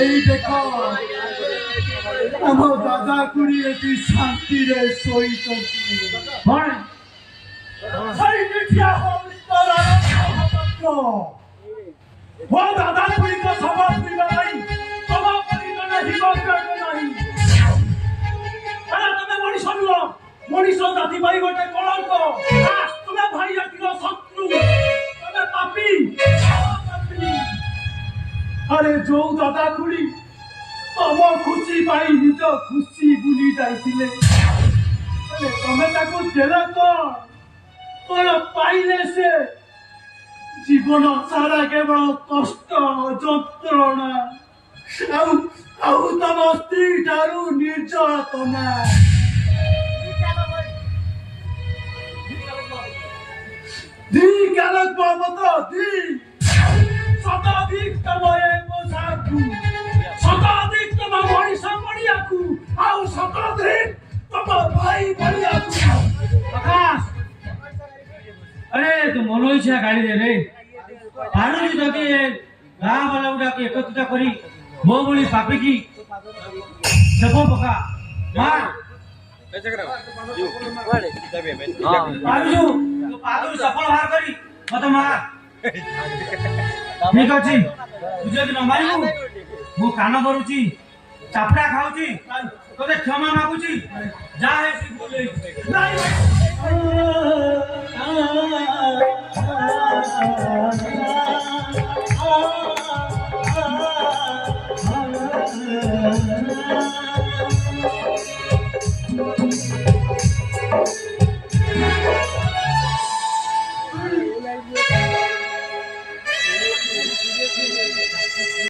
এই দেখো আমার দাদা কুড়ি এটি শান্তিরে সহিত দাদা কুড়ি তো সবার দিবা নাই তোমার পরিমাণে হিমত করবে নাই তুমি মনীষ নুহ মনীষ জাতি ভাই গোটে কলঙ্ক তুমি ভাই জাতির শত্রু তুমি পাপী আরে যৌ দাদা খুড়ি তম খুশি পাই নিজ খুশি বুলি যাইছিলে তুমি তাকে দেল কোন পাইলে সে জীবন সারা কেবল কষ্ট যন্ত্রণা ଆଉ ତମ ସ୍ତ୍ରୀ ଠାରୁ ନିର୍ଯାତନା ଦି କାଲକ ମତ ଦି ଶତାଧିକ ତମ ଏ ମୋସାକୁ ଶତାଧିକ ତମ ମଣିଷ ମଣିଆକୁ ଆଉ ଶତାଧିକ ତମ ଭାଇ ମଣିଆକୁ आकाश अरे तू मन इच्छा गाड़ी दे रे पानी जदि गाँ वाला गुड़ा के एकत्रित करी मो बोली पापी की सब पका मार पादु सफल बाहर करी मत मार ठीक अछि तुझे न मारिबु मु कान करूची चापड़ा खाऊची तोते क्षमा मागुची जा हे बोले